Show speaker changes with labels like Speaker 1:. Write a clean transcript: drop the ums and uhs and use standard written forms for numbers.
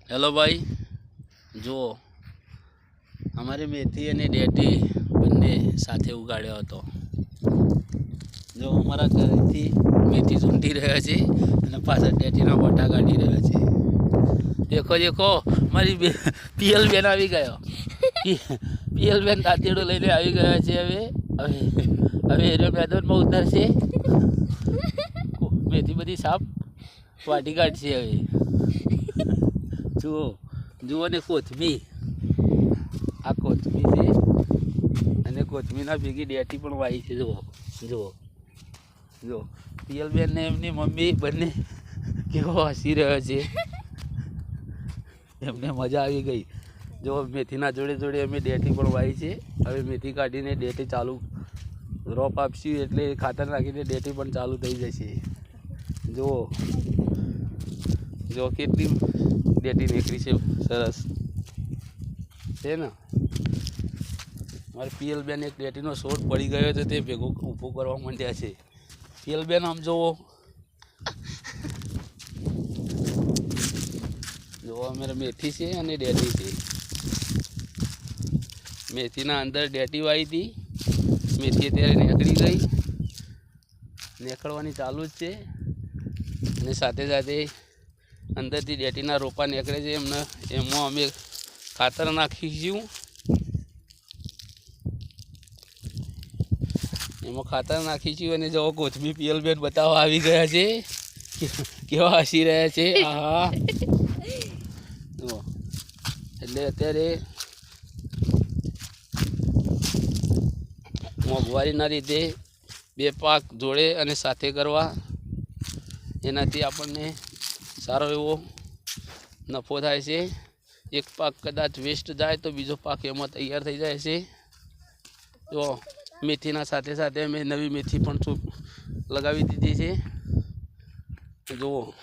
Speaker 1: Hello ભાઈ, જુઓ અમારી મેથી અને ડેટી બંને સાથે ઉગાડ્યો હતો. જો અમારા ઘરેથી મેથી ઝૂંટી રહ્યા છે અને પાછળ ડેટીના મોટા કાઢી રહ્યા છે. દેખો દેખો મારી પિયલ બેન આવી ગયો. પિયલ બેન દાંતેડો લઈને આવી ગયા છે. હવે હવે હવે મેદાનમાં ઉતરશે, મેથી બધી સાફ વાટી કાઢશે. હવે જુઓ જુઓ ને કોથમીર, આ કોથમીર છે અને કોથમીરના ભેગી ડેટી પણ વાવી છે. જુઓ જુઓ જુઓ પિયલબેન ને એમની મમ્મી બંને કેવો હસી રહ્યો છે. એમને મજા આવી ગઈ. જો મેથીના જોડે જોડે અમે ડેટી પણ વાવી છે. હવે મેથી કાઢીને ડેટી ચાલુ રોપ આપશું એટલે ખાતર નાખીને ડેટી પણ ચાલુ થઈ જશે. જુઓ જો કેટલી ડેટી નીકળી છે, સરસ છે ને. મારી પિયલબેન એક ડેટીનો શોટ પડી ગયો હતો, તે ભેગો ઊભો કરવા માંડ્યા છે. પિયલબેન આમ જુઓ, જુઓ અમારે મેથી છે અને ડેટી છે. મેથીના અંદર ડેટી વાવી હતી, મેથી અત્યારે નીકળી ગઈ, નીકળવાની ચાલુ જ છે. અને સાથે સાથે અંદરથી ડેટીના રોપા નીકળે છે. એમાં અમે ખાતર નાખીશું. એમાં ખાતર નાખીશું અને જો કોથમીર પિયલબેન બતાવવા આવી ગયા છે. કેવા હસી રહ્યા છે. આહા, એટલે અત્યારે મોંઘવારીના લીધે બે પાક જોડે અને સાથે કરવા, એનાથી આપણને સારો એવો નફો થાય છે. એક પાક કદાચ વેસ્ટ જાય તો બીજો પાક એમાં તૈયાર થઈ જાય છે. તો મેથીના સાથે સાથે અમે નવી મેથી પણ લગાવી દીધી છે. જુઓ